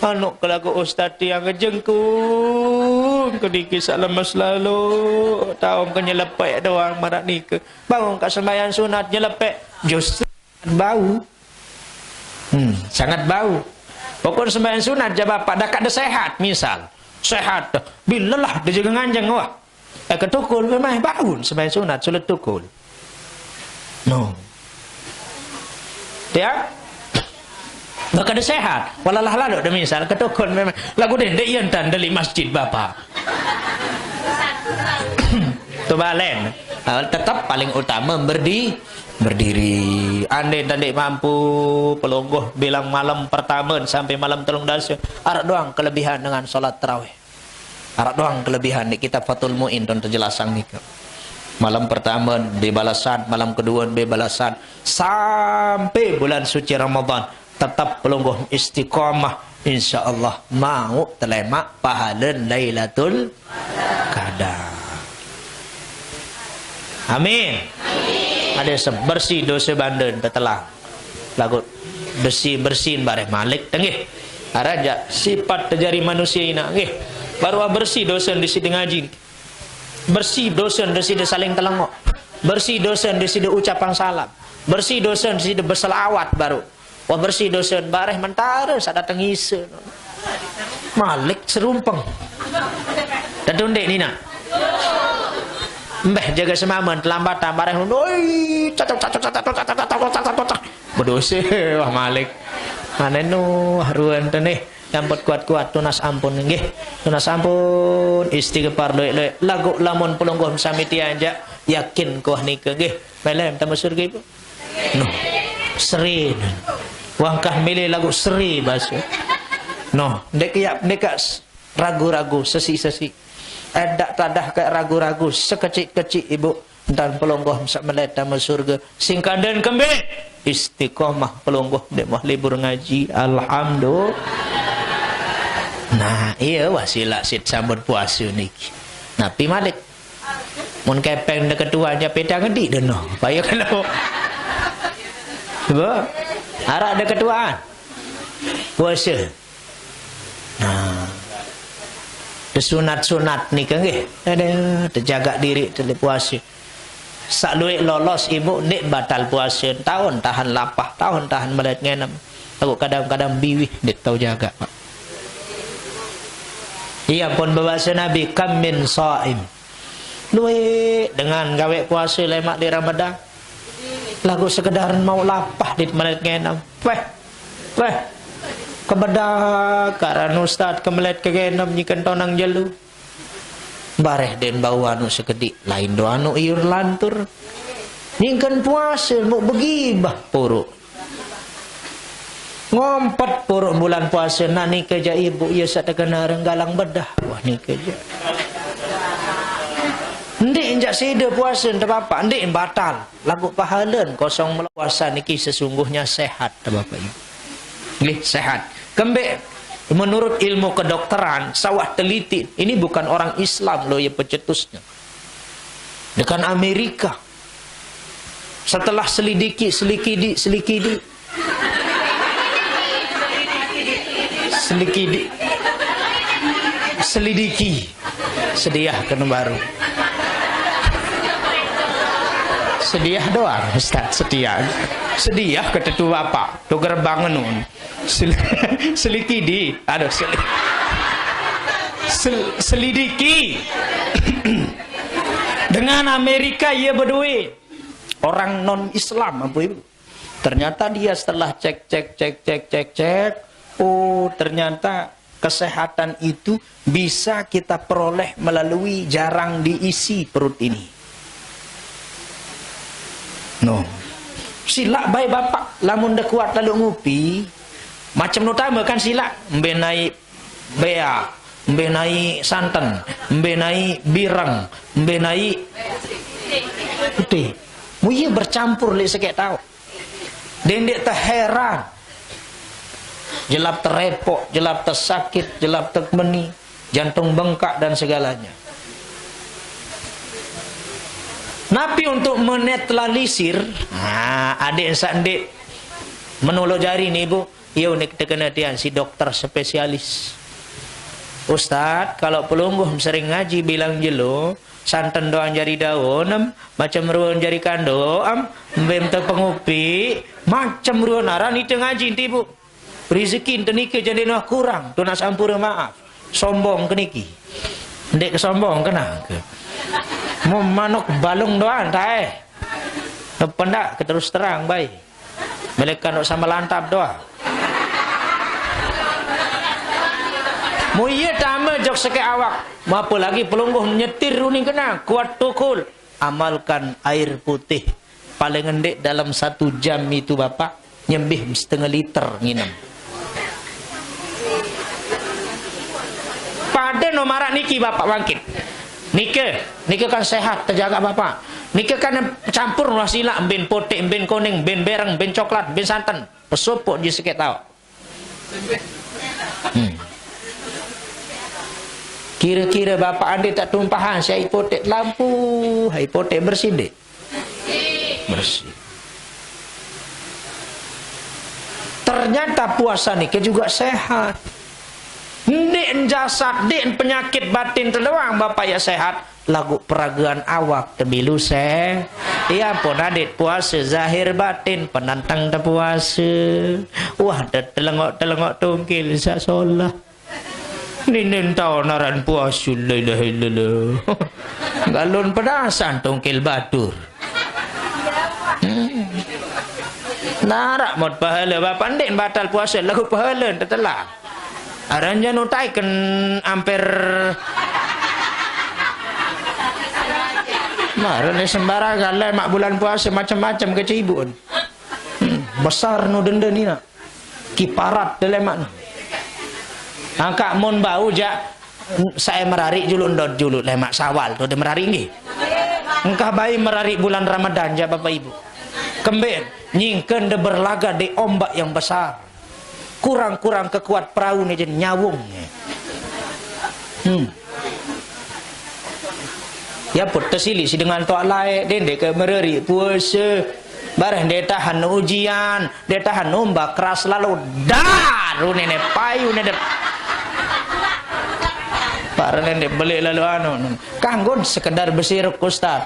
Anu kelagu ustaz yang ngejengkung kediki salamas lalu tahu kan nyelepek doang marak nika. Bangun kat sembahyang sunat nyelepek justru bau. Sangat bau. Pokok sembahyang sunat je bapak dah kada sehat misal. Sehat dah. Bila lah dia jaga nganjang wah. Ketukul memang bangun sembahyang sunat sulit tukul. No. Ya. Baka ada sehat. Walalah lalu demi misal ketukun memang lagu dendek yentan dari masjid bapa. Tu balen. Tetap paling utama berdiri. Andai tadi mampu pelungguh bilang malam pertama sampai malam telung dasar. Arak doang kelebihan dengan solat tarawih. Arak doang kelebihan di kitab Fathul Mu'in dan terjelasan ni. Malam pertama di balasan, malam kedua di balasan sampai bulan suci Ramadan. Tetap pelungguh istiqamah, insyaallah mau telemak pahala Lailatul Qadar. Amin. Ada sebersih dosa bandan tetelang. Lagu bersih bareh Malik tengih. Araja sifat terjadi manusia ina nggih. Baru bersih dosa di sini ngaji. Bersih dosa di sini saling telengok. Bersih dosa di sini ucapan salam. Bersih dosa di sini berselawat baru. Wah bersih dosen bareh mentara saat datang isa. Malik serumpeng. Dan tundek ni nak. Mbah jaga semaman terlambatan bareh. Oi, berdosa wah Malik. Mana nu haruan teneh. Dapat kuat-kuat tunas ampun nggih. Tunas ampun istighfar loe-loe. Lagu lamun pelungguh samiti aja yakin kuah nikah nggih. Pelem tambah surga ibu. No. Seri. Wangkah milih lagu seri bahasa. No, dek ragu-ragu, sesi-sesi. Edak tadah kayak ragu-ragu, sekecil-kecil ibu dan pelungguh sak meleta surga. Singkadan kembe istiqomah pelungguh dek mah libur ngaji. Alhamdulillah. Nah, iya wasilah sit sambut puasa niki. Nabi Malik. Mun kepeng dek ketuanya peda ngedi deno. Payah kalau. Coba. Arak ada ketuaan puasa. Nah, sunat-sunat ni kan nggih. Ada terjaga diri tele puasa. Sak duit lolos ibu nek batal puasa tahun tahan lapah, tahun tahan melet ngenem. Aku kadang-kadang biwih nek tahu jaga, Pak. Ia pun bahasa Nabi kam min shaim. Duit dengan gawe puasa lemak di Ramadan. Lagu sekedar mau lapah di melet ngenam. Weh kebedah karena ustad kemelet ke ngenam nyikan tonang jelu. Bareh den bau anu sekedik lain do anu iur lantur. Nyikan puasa mau begibah puruk. Ngompat puruk bulan puasa nani keja ibu ia sak terkena renggalang bedah. Wah ni keja. Ndik injak sida puasa entah apa, ndik batal. Lagu pahalan kosong puasa niki sesungguhnya sehat bapak ibu. Nggih sehat. Kembe menurut ilmu kedokteran sawah teliti ini bukan orang Islam loh ya pecetusnya. Dekan Amerika. Setelah selidiki sediah kena baru. Sediah doang Ustaz, sediah kata tu bapak tu gerbang nun selikidi aduh selidiki dengan Amerika ia berduit orang non Islam apa ibu ternyata dia setelah cek oh ternyata kesehatan itu bisa kita peroleh melalui jarang diisi perut ini. No. Silak baik bapak, lamun dah kuat lalu ngupi, Macam utama kan silap. Mbe naik bea, mbe naik santan, mbe naik birang, mbe naik putih. Muya bercampur le sekek tahu. Dendek terheran. Jelap terrepok, jelap tersakit, jelap termeni, jantung bengkak dan segalanya. Nabi untuk menetralisir, adik sandik menuluk jari ni ibu, ia unik terkenatian si dokter spesialis. Ustaz, kalau pelungguh sering ngaji bilang jelo, santan doang jari daun, macam ruang jari kando, bem terpengupi, macam ruang aran itu ngaji ibu. Rezeki tenike jadi nak kurang, tu nak sampura maaf, sombong keniki, ndek kesombong kena ke. Mau manuk balung doang tae. Pendak terus terang baik. Mereka nak sama lantap doang. Mu iya tama jok seke awak. Apa lagi pelungguh nyetir ni kena kuat tukul. Amalkan air putih paling endek dalam 1 jam itu bapak nyembih setengah liter nginam. Pada nomarak niki bapak bangkit. Nika kan sehat, terjaga bapak. Nika kan campur wasila, ben potek, ben kuning, ben bereng, ben coklat, ben santan. Pesopok je sikit tahu. Kira-kira bapak anda tak tumpahan, saya hipotek lampu, hipotek bersih dek. Bersih. Ternyata puasa nika juga sehat. Nek jasad, nek penyakit batin terlewang bapak ya sehat. Lagu peragaan awak terbilu seh. Ya pun adik puasa zahir batin penantang tak puasa. Wah dah telengok tungkil sa solah. Ninen tahu naran puasa la ilaha illallah. Galon pedasan tungkil batur. Narak mod pahala bapak nek batal puasa lagu pahala tetelah. Aranja nutai kan hampir marane sembarangan lah mak bulan puasa macam-macam ke cibun. Besar no denda ni nak. Kiparat dalam mak. Angkat mon bau jak saya merarik juluk ndot juluk lemak Syawal tu dia merarik ni. Engkah bayi merarik bulan Ramadan ja bapak ibu. Kembir nyingken de berlaga di ombak yang besar. Kurang-kurang kekuat perahu ni je nyawung. Ya put tersili si dengan tok laik den dek ke mereri puasa. Barang dia tahan ujian, dia tahan ombak keras lalu dar rune ne payu ne dep. Parane dek beli lalu anu. Kanggon sekedar bersiruk ustaz.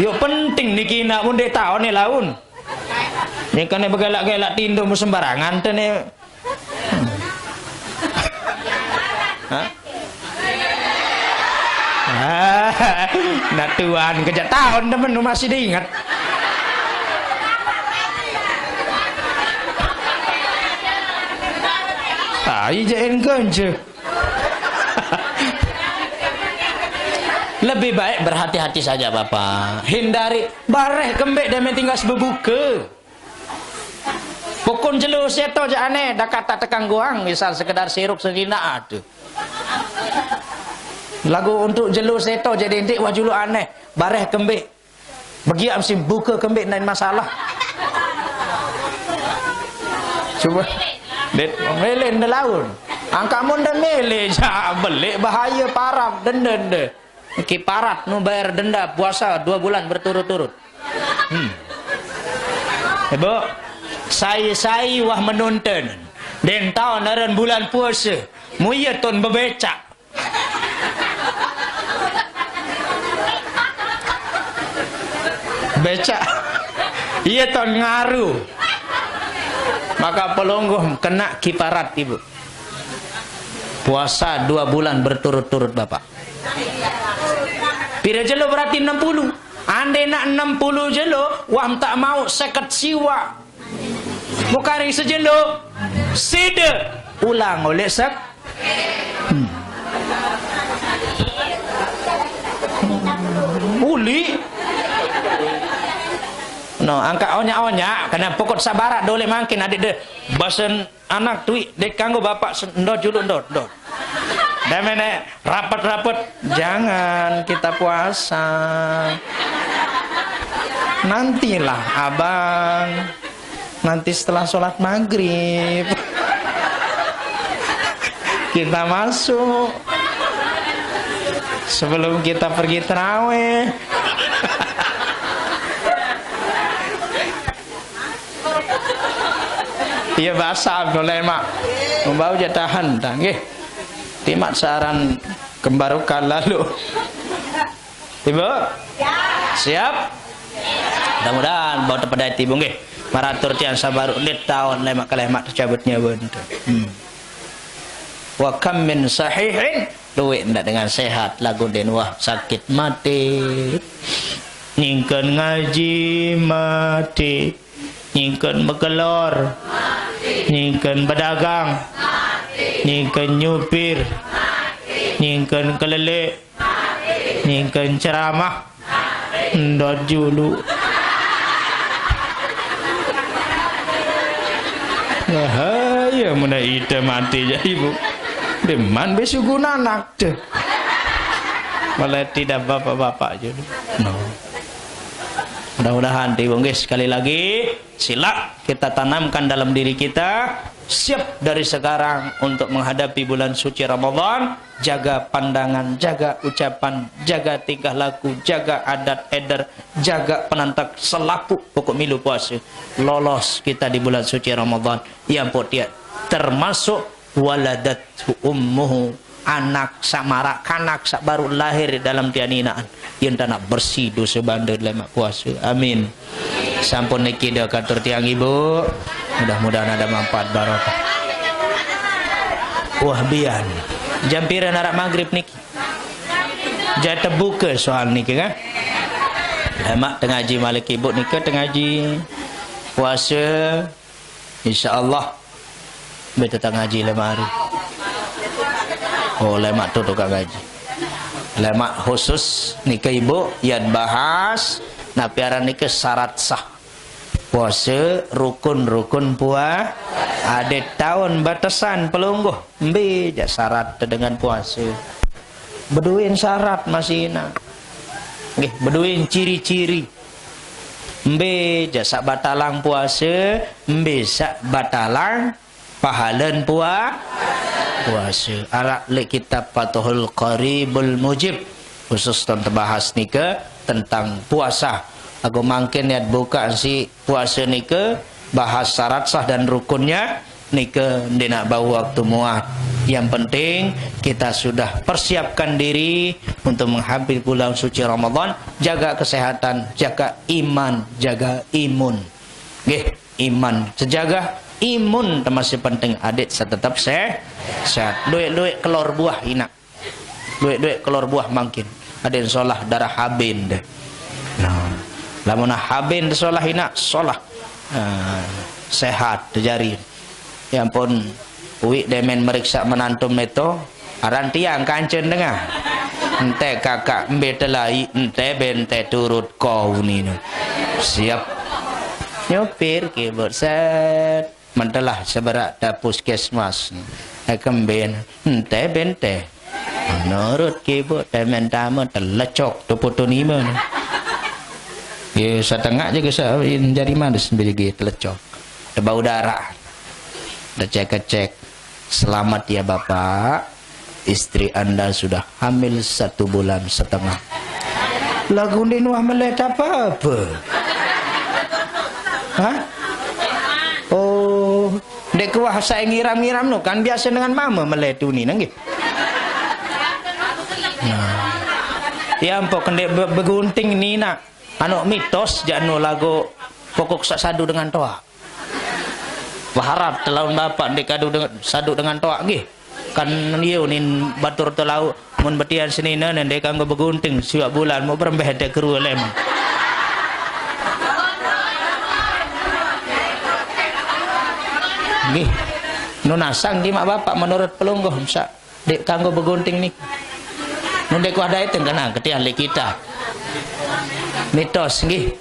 Yo penting niki nak mun dek tahu ni laun. Ni kan begalak-galak tindo mu sembarangan tu ni. Nah Tuhan kejak tahun temen masih diingat. Ijain kenje. Lebih baik berhati-hati saja bapak. Hindari bareh kembek dan tinggal sebebuka. Pukun jelur seto je aneh, dah kata tekan guang, misal sekedar siruk segina tu. Lagu untuk jelur seto jadi intik wajulu aneh, bareh kembik. Bagi mesti buka kembik dan masalah. Cuba. Det melen de laun. Angka mun dah mele ja belik bahaya parah denda. Ki parat nu bayar denda puasa 2 bulan berturut-turut. Ibu saya wah menonton dan tahu naran bulan puasa muya ton bebecak becak iya ton ngaruh maka pelungguh kena kiparat ibu puasa 2 bulan berturut-turut bapak pira jelo berarti 60 andai nak 60 jelo wah tak mau seket siwa Mukaring sejelo sida ulang oleh sak uli No, angka onyak-onyak kena pokok sabarat dole makin adik de basen anak tu dek kanggo bapak ndot julu ndot. Dan mana rapat-rapat jangan kita puasa. Nantilah abang. Nanti setelah sholat maghrib kita masuk. Sebelum kita pergi tarawih. Iya bahasa boleh mak. Membawa jatahan dah nggih. Timak saran kembarukan lalu. Ibu? Siap? Mudah-mudahan bawa tepat hati ibu nggih. Maratur tiang sabar unit tahun lemak kalemak tercabutnya bentuk. Wa kam min sahihin luwih ndak dengan sehat lagu den wah sakit mati. Nyingkeun ngaji mati. Nyingkeun bekelor. Nyingkeun berdagang. Nyingkeun nyupir. Nyingkeun kelele. Nyingkeun ceramah. Ndot julu. Bahaya mana ida mati ya ibu. Deman besuguna anak deh. Malah tidak bapak-bapak je. No. Mudah-mudahan ibu guys sekali lagi sila kita tanamkan dalam diri kita siap dari sekarang untuk menghadapi bulan suci Ramadan. Jaga pandangan, jaga ucapan, jaga tingkah laku, jaga adat eder, jaga penantak selaku pokok milu puasa. Lolos kita di bulan suci Ramadan. Yang dia termasuk waladat ummuhu, anak samara kanak sak baru lahir dalam tianinaan yang tak nak bersih dosa bandar lemak puasa. Amin. Sampun niki dah katur tiang ibu. Mudah-mudahan ada manfaat barokah. Wahbian. Jampiran arah maghrib niki. Jatuh buka soal niki kan. Lemak tengah haji malik ibu niki tengah haji puasa. InsyaAllah betul tengah haji lemak hari. Oh lemak tu tukang haji. Lemak khusus nika ibu yang bahas napiaran nika syarat sah puasa rukun-rukun puasa ada tahun batasan pelungguh beja syarat dengan puasa beduin syarat masih nak nggih beduin ciri-ciri beja sak batalang puasa sak batalang pahalan puasa arak le kitab Fathul Qaribul Mujib khusus tentang bahas nika tentang puasa. Aku makin niat buka si puasa nika bahas syarat sah dan rukunnya nika dia nak bawa waktu muat. Yang penting kita sudah persiapkan diri untuk menghadapi bulan suci Ramadan, jaga kesehatan, jaga iman, jaga imun. Nggih, iman sejaga imun termasuk penting adik saya tetap sehat. Duit kelor buah inak. Duit kelor buah makin. Adik solah darah habin deh. Nah, lamun habin solah inak solah sehat terjari. Ya ampun, uwi demen meriksa menantum meto aran tiang kancen dengar. Ente kakak mbetelahi ente bente turut kau ni. Siap. Nyopir keyboard set. Mantelah seberak da puskesmas kemben ente bente menurut keyboard demen tamu telecok 25 ya setengah juga jadi mana sendiri telecok bau darah dah cek selamat ya bapak istri anda sudah hamil 1 bulan setengah lagu ni nuah melet apa-apa hah. Oh, dek wah saya ngiram-ngiram no kan biasa dengan mama meletu ni nggih. Nah. Ya ampun kendek begunting ni nak. Anu mitos janu lagu pokok sadu dengan toa. Berharap telaun bapak dek adu dengan sadu dengan toa nggih. Kan ieu nin batur telau mun betian senina dek kanggo begunting siap bulan mau berembeh dek keru lem. Nggih. Nunasang di mak bapak menurut pelungguh bisa dek kanggo begunting ni. Nun dek wadah itu kena ketian le kita. Mitos nggih.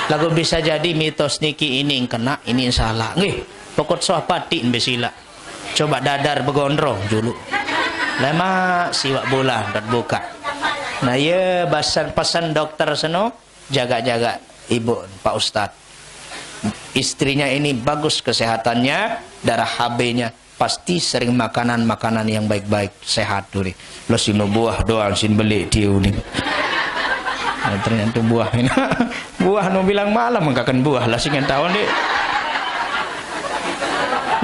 Lagu bisa jadi mitos niki ini yang kena, ini yang salah. Nggih, pokok soh patin besila. Coba dadar begondrong dulu. Lama siwak bola dan buka. Nah ya pesan dokter seno jaga-jaga ibu Pak Ustad. Istrinya ini bagus kesehatannya, darah HB-nya. Pasti sering makanan-makanan yang baik-baik, sehat dulu. Lo sino buah doang sin beli tiu nih. Nah, ternyata buah ini. Buah no bilang malam mengkakan buah lah singen tahun deh.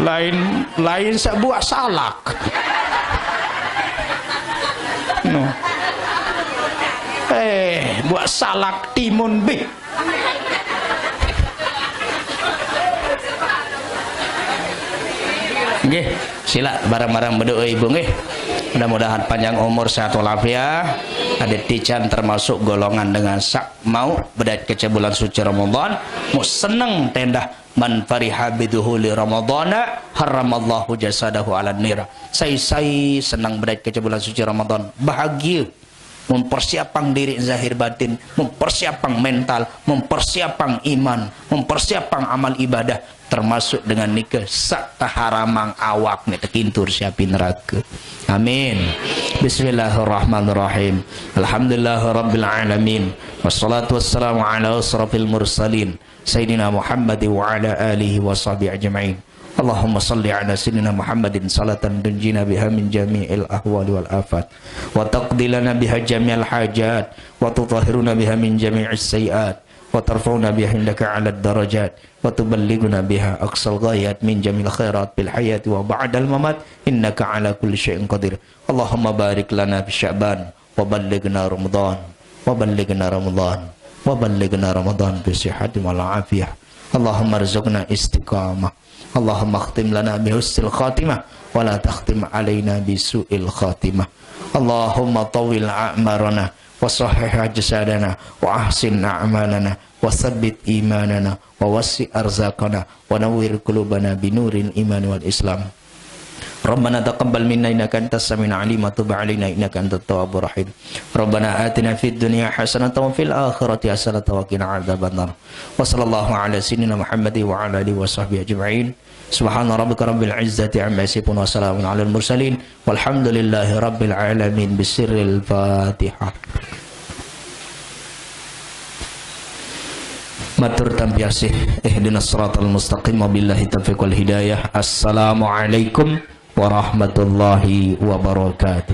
Lain buah salak. No. Buah salak timun B. Nggih, sila barang-barang berdoa ibu nggih. Mudah-mudahan panjang umur sehat walafiat. Adik Tican termasuk golongan dengan sak mau berdaya ke bulan suci Ramadan, mau seneng tendah man fariha biduhuli ramadana haramallahu jasadahu ala nira. Saya senang berdaya ke bulan suci Ramadan, bahagia mempersiapkan diri zahir batin, mempersiapkan mental, mempersiapkan iman, mempersiapkan amal ibadah, termasuk dengan nikah sak taharamang awak nek tekintur siapin neraka. Amin. Bismillahirrahmanirrahim. Alhamdulillahirabbil alamin. Wassalatu wassalamu ala asrafil mursalin sayyidina Muhammad wa ala alihi wa sahbihi ajma'in. Allahumma salli ala sayyidina Muhammadin salatan tunjina biha min jami'il ahwali wal afat wa taqdi lana biha jami'al hajat wa tutahhiruna biha min jami'is sayiat wa tarfa'una biha indaka 'ala darajat wa tuballighuna biha aqsal ghayat min jamil khairat bil hayati wa ba'dal mamat innaka 'ala kulli syai'in qadir. Allahumma barik lana fi sya'ban wa ballighna ramadan wa ballighna ramadan wa ballighna ramadan bi sihhatin wal afiyah. Allahumma arzuqna istiqamah. Allahumma akhtim lana bi husnil khatimah wa la takhtim alaina bi su'il khatimah. Allahumma tawil a'marana wa sahhih jasadana wa ahsin a'malana wa tsabbit imanana wa wasi' arzaqana wa nawwir qulubana bi nuril iman wal islam. Rabbana taqabbal minna innaka antas samiul alim wa tub alaina innaka antat tawwabur rahim. Rabbana atina fid dunya hasanatan wa fil akhirati hasanatan wa qina adzabannar. Wa sallallahu ala sayyidina Muhammadin wa ala alihi wa sahbihi ajma'in. Subhana rabbika rabbil izzati amma yasifun wa salamun alal mursalin walhamdulillahi rabbil alamin bisirril Fatihah. Matur tampiasih ihdinas siratal mustaqim wa billahi taufiq wal hidayah. Assalamualaikum warahmatullahi wabarakatuh.